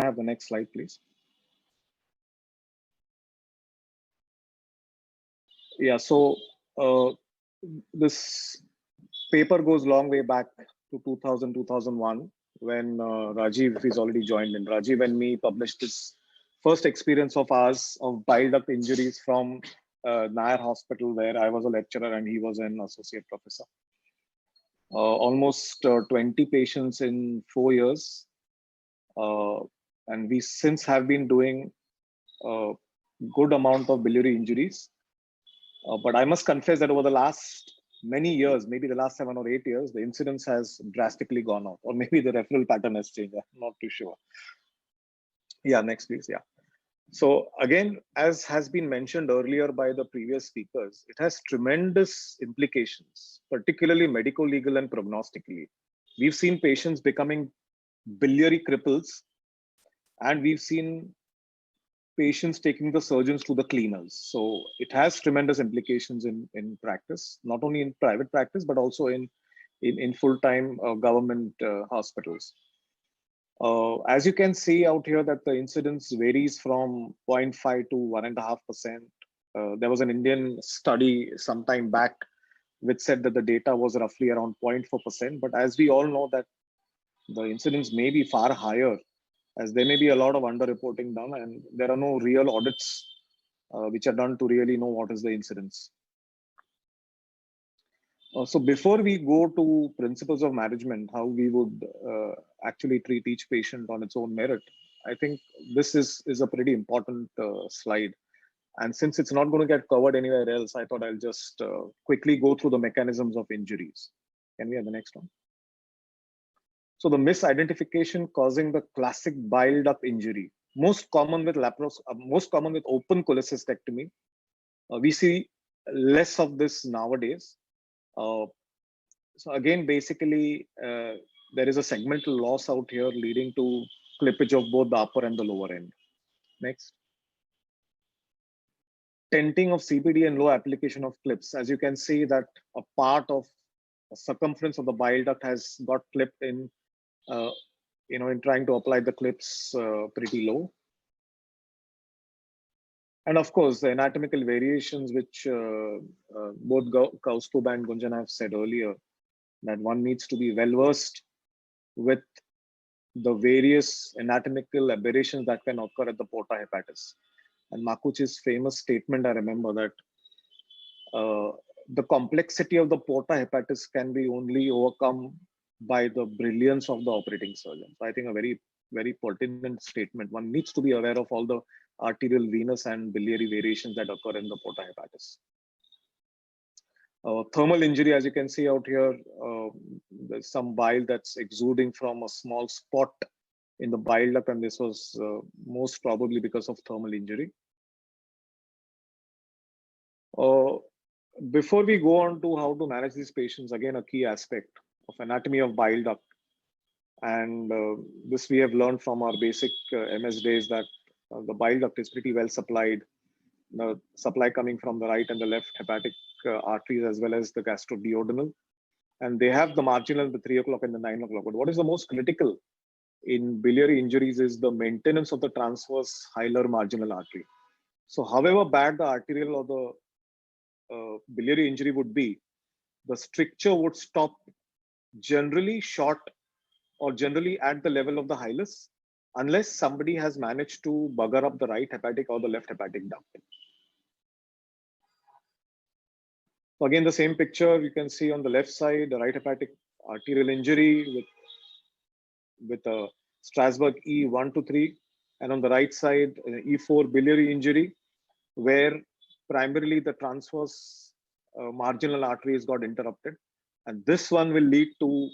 I have the next slide, please? Yeah, so this paper goes long way back to 2000, 2001, when Rajiv is already joined in. Rajiv and me published this first experience of ours of bile duct injuries from Nair Hospital, where I was a lecturer and he was an associate professor. Almost 20 patients in 4 years. And we since have been doing a good amount of biliary injuries. But I must confess that over the last many years, maybe the last 7 or 8 years, the incidence has drastically gone up, or maybe the referral pattern has changed. I'm not too sure. Yeah, next, please. Yeah. So again, as has been mentioned earlier by the previous speakers, it has tremendous implications, particularly medical, legal, and prognostically. We've seen patients becoming biliary cripples, and we've seen patients taking the surgeons to the cleaners. So it has tremendous implications in practice, not only in private practice, but also in full-time government hospitals. As you can see out here that the incidence varies from 0.5 to 1.5%. There was an Indian study sometime back which said that the data was roughly around 0.4%. But as we all know that the incidence may be far higher, as there may be a lot of underreporting done and there are no real audits which are done to really know what is the incidence. So before we go to principles of management, how we would actually treat each patient on its own merit, I think this is a pretty important slide. And since it's not going to get covered anywhere else, I thought I'll just quickly go through the mechanisms of injuries. Can we have the next one? So the misidentification causing the classic bile duct injury, most common with open cholecystectomy. We see less of this nowadays. So again, basically, there is a segmental loss out here leading to clippage of both the upper and the lower end. Next. Tenting of CPD and low application of clips. As you can see that a part of the circumference of the bile duct has got clipped in, in trying to apply the clips pretty low. And of course, the anatomical variations, which both Kaustubh and Gunjan have said earlier, that one needs to be well versed with the various anatomical aberrations that can occur at the porta hepatis. And Makuchi's famous statement, I remember that the complexity of the porta hepatis can be only overcome by the brilliance of the operating surgeon. So I think a very, very pertinent statement. One needs to be aware of all the arterial, venous, and biliary variations that occur in the porta hepatis. Thermal injury, as you can see out here, there's some bile that's exuding from a small spot in the bile duct, and this was most probably because of thermal injury. Before we go on to how to manage these patients, again, a key aspect of anatomy of bile duct. And this we have learned from our basic MS days that the bile duct is pretty well supplied. The supply coming from the right and the left hepatic arteries as well as the gastroduodenal. And they have the marginal, the 3 o'clock and the 9 o'clock. But what is the most critical in biliary injuries is the maintenance of the transverse hilar marginal artery. So however bad the arterial or the biliary injury would be, the stricture would stop generally short or generally at the level of the hilus, unless somebody has managed to bugger up the right hepatic or the left hepatic duct. So again, the same picture you can see on the left side, the right hepatic arterial injury with a Strasberg E1 to 3, and on the right side, E4 biliary injury, where primarily the transverse marginal arteries got interrupted. And this one will lead to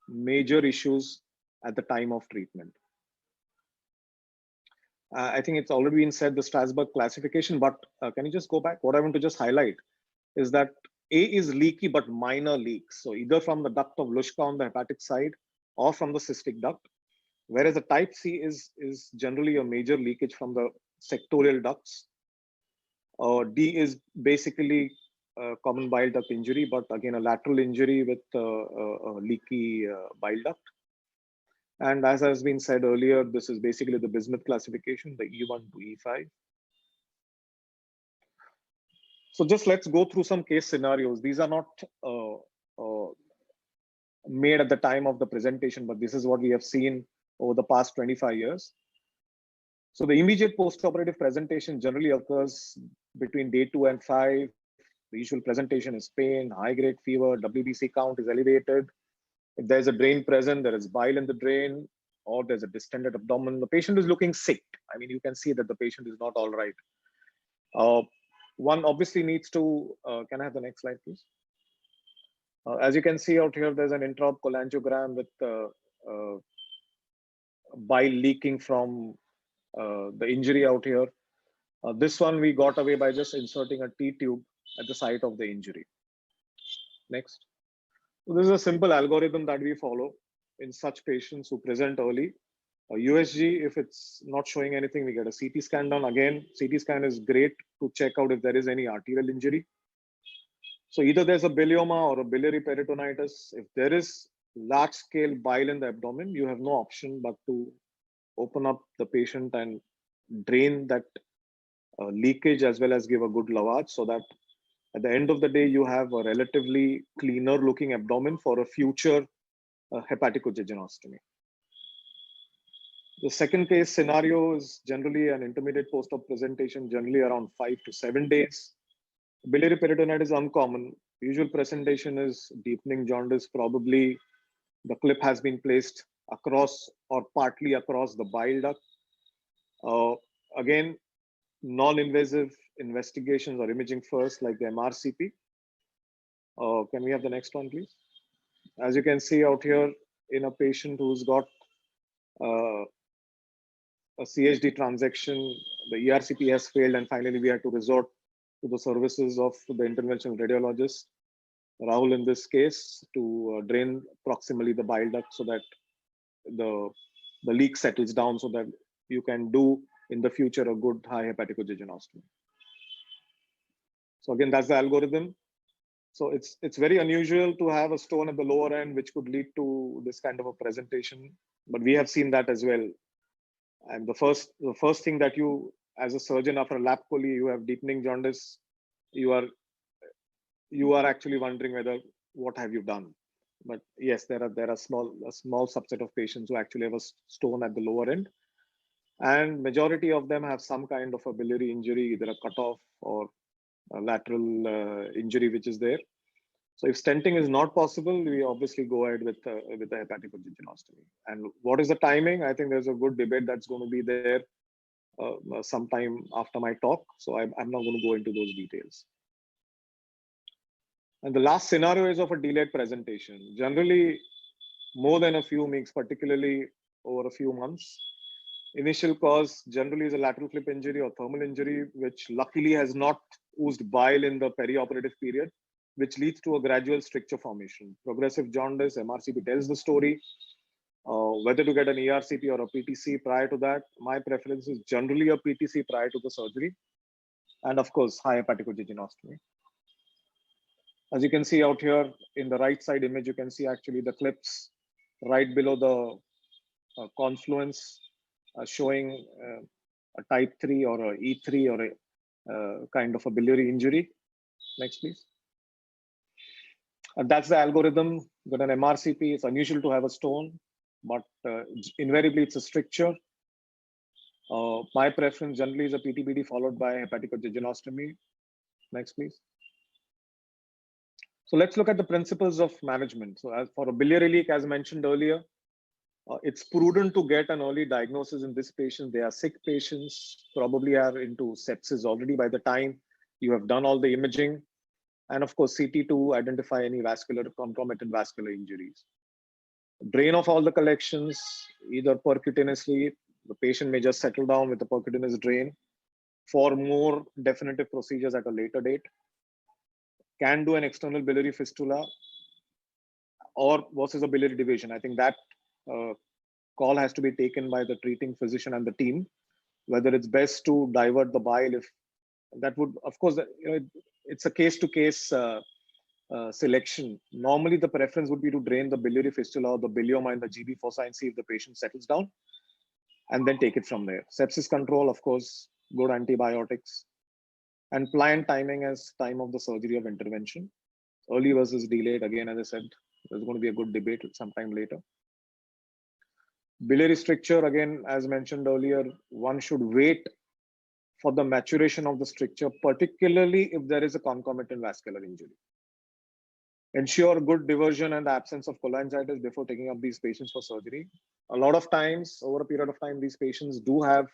major issues at the time of treatment. I think it's already been said, the Strasberg classification, but can you just go back? What I want to just highlight is that A is leaky, but minor leaks. So either from the duct of Luschka on the hepatic side or from the cystic duct, whereas the type C is generally a major leakage from the sectorial ducts. D is basically a common bile duct injury, but again, a lateral injury with a leaky bile duct. And as has been said earlier, this is basically the bismuth classification, the E1 to E5. So just let's go through some case scenarios. These are not made at the time of the presentation, but this is what we have seen over the past 25 years. So the immediate post-operative presentation generally occurs between day 2 and 5. The usual presentation is pain, high-grade fever, WBC count is elevated. If there's a drain present, there is bile in the drain, or there's a distended abdomen. The patient is looking sick. I mean, you can see that the patient is not all right. One obviously needs to, can I have the next slide, please? As you can see out here, there's an intraop cholangiogram with bile leaking from the injury out here. This one we got away by just inserting a T-tube at the site of the injury. Next. So this is a simple algorithm that we follow in such patients who present early. USG, if it's not showing anything, we get a CT scan done. Again, CT scan is great to check out if there is any arterial injury. So either there's a bilioma or a biliary peritonitis. If there is large scale bile in the abdomen, you have no option but to open up the patient and drain that leakage as well as give a good lavage, so that at the end of the day, you have a relatively cleaner looking abdomen for a future hepatococcygeostomy. The second case scenario is generally an intermediate post-op presentation, generally around 5 to 7 days. Biliary peritonitis is uncommon. Usual presentation is deepening jaundice. Probably the clip has been placed across or partly across the bile duct. Again, non-invasive investigations or imaging first, like the MRCP. Can we have the next one, please? As you can see out here, in a patient who's got a CHD transaction, the ERCP has failed, and finally we had to resort to the services of the interventional radiologist, Rahul in this case, to drain proximally the bile duct so that the leak settles down, so that you can do in the future a good high hepatococcygeostomy. So again, that's the algorithm. So it's very unusual to have a stone at the lower end, which could lead to this kind of a presentation, but we have seen that as well. And the first thing that you, as a surgeon after a lap chole, you have deepening jaundice, you are actually wondering whether what have you done. But yes, there are a small subset of patients who actually have a stone at the lower end, and majority of them have some kind of a biliary injury, either a cutoff or a lateral injury which is there. So if stenting is not possible, we obviously go ahead with the hepatococcygeostomy. And what is the timing? I think there's a good debate that's going to be there sometime after my talk. So I'm not going to go into those details. And the last scenario is of a delayed presentation. Generally, more than a few weeks, particularly over a few months. Initial cause generally is a lateral flip injury or thermal injury, which luckily has not oozed bile in the perioperative period, which leads to a gradual stricture formation. Progressive jaundice, MRCP tells the story. Whether to get an ERCP or a PTC prior to that, my preference is generally a PTC prior to the surgery. And of course, high hepatococcygeostomy. As you can see out here in the right side image, you can see actually the clips right below the confluence showing a type 3 or a E3 or a kind of a biliary injury. Next, please. And that's the algorithm. Got an MRCP. It's unusual to have a stone, but invariably it's a stricture. My preference generally is a PTBD followed by hepatococcygeostomy. Next, please. So let's look at the principles of management. So as for a biliary leak, as mentioned earlier, it's prudent to get an early diagnosis in this patient. They are sick patients, probably are into sepsis already by the time you have done all the imaging. And of course, CT to identify any vascular, concomitant vascular injuries. Drain of all the collections, either percutaneously, the patient may just settle down with the percutaneous drain for more definitive procedures at a later date. Can do an external biliary fistula or versus a biliary division. I think that call has to be taken by the treating physician and the team, whether it's best to divert the bile. If that would, of course, it's a case-to-case selection, normally the preference would be to drain the biliary fistula or the bilioma in the GB fossa and see if the patient settles down, and then take it from there. Sepsis control, of course, good antibiotics, and plan timing as time of the surgery of intervention. Early versus delayed, again, as I said, there's going to be a good debate sometime later. Biliary stricture, again, as mentioned earlier, one should wait for the maturation of the stricture, particularly if there is a concomitant vascular injury. Ensure good diversion and the absence of cholangitis before taking up these patients for surgery. A lot of times, over a period of time, these patients do have,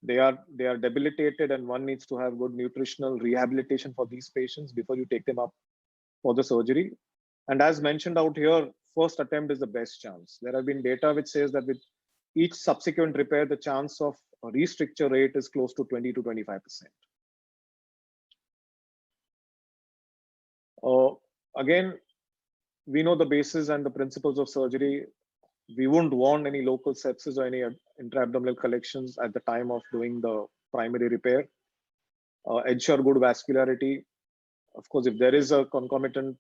they are debilitated, and one needs to have good nutritional rehabilitation for these patients before you take them up for the surgery. And as mentioned out here, first attempt is the best chance. There have been data which says that with each subsequent repair, the chance of a restricture rate is close to 20 to 25%. Again, we know the basis and the principles of surgery. We wouldn't want any local sepsis or any intra-abdominal collections at the time of doing the primary repair. Ensure good vascularity. Of course, if there is a concomitant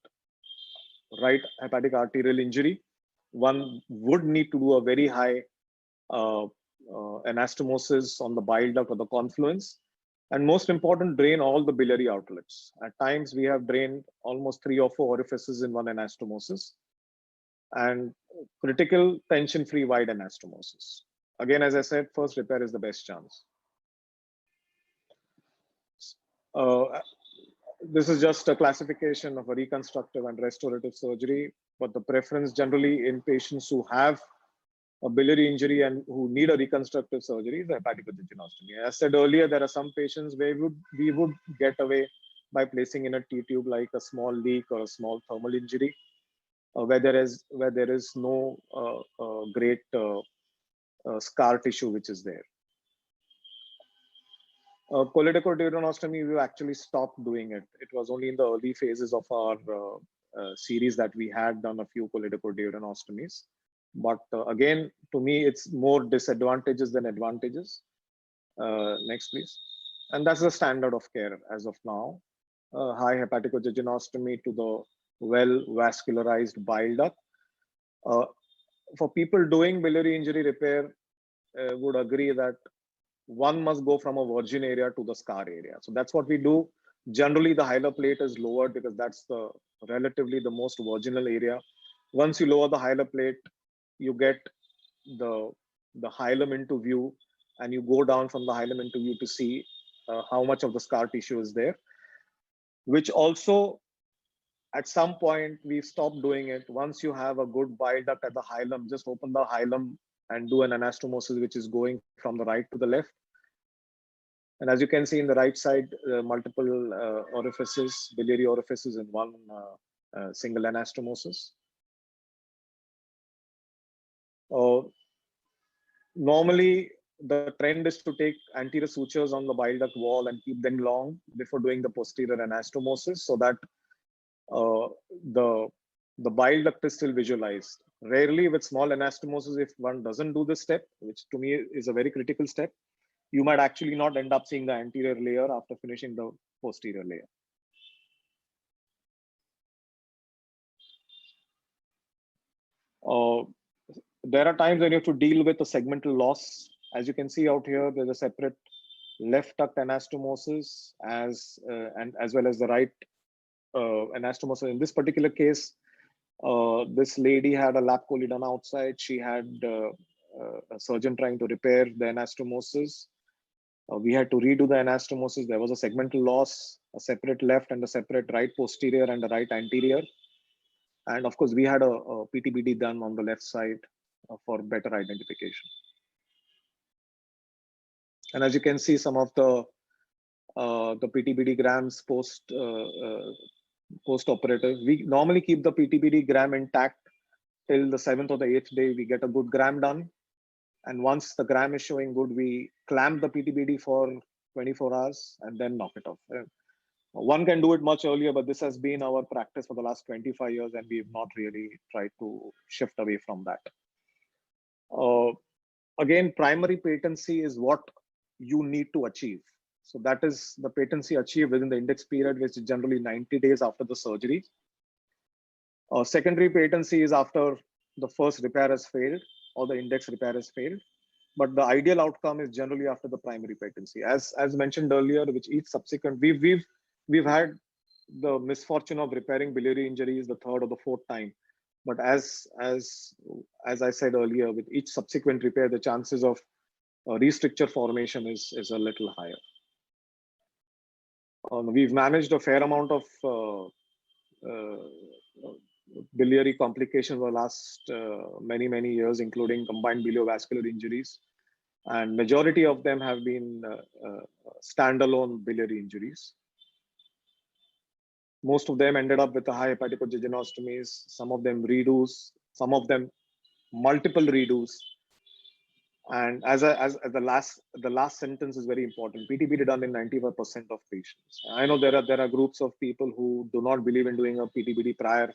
right hepatic arterial injury, one would need to do a very high anastomosis on the bile duct or the confluence. And most important, drain all the biliary outlets. At times, we have drained almost 3 or 4 orifices in one anastomosis. And critical tension-free wide anastomosis. Again, as I said, first repair is the best chance. This is just a classification of a reconstructive and restorative surgery, but the preference generally in patients who have a biliary injury and who need a reconstructive surgery is hepatococcygeostomy. As said earlier, there are some patients where we would get away by placing in a T-tube like a small leak or a small thermal injury, where there is no great scar tissue which is there. Choledochorduodenostomy, we actually stopped doing it. It was only in the early phases of our series that we had done a few choledochorduodenostomies. But again, to me, it's more disadvantages than advantages. Next, please. And that's the standard of care as of now. High hepatococcygeostomy to the well vascularized bile duct. For people doing biliary injury repair, would agree that one must go from a virgin area to the scar area. So that's what we do. Generally, the hilar plate is lowered because that's the relatively the most virginal area. Once you lower the hilar plate, you get the hilum into view, and you go down from the hilum into view to see how much of the scar tissue is there, which also at some point we've stopped doing it. Once you have a good bile duct at the hilum, just open the hilum and do an anastomosis, which is going from the right to the left. And as you can see in the right side, multiple orifices, biliary orifices in one single anastomosis. Normally, the trend is to take anterior sutures on the bile duct wall and keep them long before doing the posterior anastomosis, so that the bile duct is still visualized. Rarely with small anastomosis, if one doesn't do this step, which to me is a very critical step, you might actually not end up seeing the anterior layer after finishing the posterior layer. There are times when you have to deal with a segmental loss. As you can see out here, there's a separate left duct anastomosis as well as the right anastomosis. In this particular case, this lady had a lap chole done outside. She had a surgeon trying to repair the anastomosis. We had to redo the anastomosis. There was a segmental loss, a separate left and a separate right posterior and a right anterior. And of course, we had a PTBD done on the left side for better identification. And as you can see, some of the PTBD grams post-operative. We normally keep the PTBD gram intact till the 7th or the 8th day. We get a good gram done. And once the gram is showing good, we clamp the PTBD for 24 hours and then knock it off. One can do it much earlier, but this has been our practice for the last 25 years, and we've not really tried to shift away from that. Again, primary patency is what you need to achieve. So that is the patency achieved within the index period, which is generally 90 days after the surgery. Secondary patency is after the first repair has failed or the index repair has failed. But the ideal outcome is generally after the primary patency. As mentioned earlier, which each subsequent, we've had the misfortune of repairing biliary injuries the third or the fourth time. But as I said earlier, with each subsequent repair, the chances of restricture formation is a little higher. We've managed a fair amount of biliary complications over the last many years, including combined biliovascular injuries, and majority of them have been standalone biliary injuries. Most of them ended up with a high hepaticojejunostomies, some of them redos, some of them multiple redos. And as the last sentence is very important, PTBD done in 95% of patients. I know there are groups of people who do not believe in doing a PTBD prior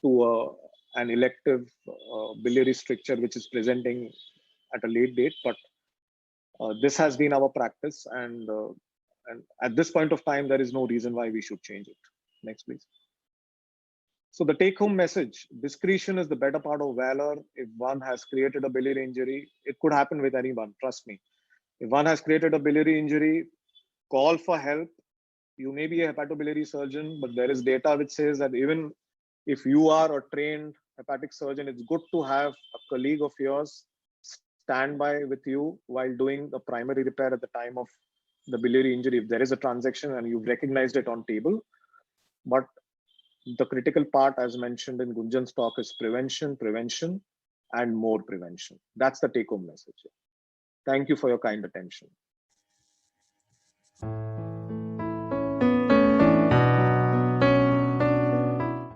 to an elective biliary stricture, which is presenting at a late date, but this has been our practice, and at this point of time, there is no reason why we should change it. Next, please. So the take-home message: discretion is the better part of valor. If one has created a biliary injury, it could happen with anyone. Trust me. If one has created a biliary injury, call for help. You may be a hepatobiliary surgeon, but there is data which says that even if you are a trained hepatic surgeon, it's good to have a colleague of yours stand by with you while doing the primary repair at the time of the biliary injury, if there is a transaction and you've recognized it on table. But the critical part, as mentioned in Gunjan's talk, is prevention, and more prevention. That's the take-home message. Thank you for your kind attention.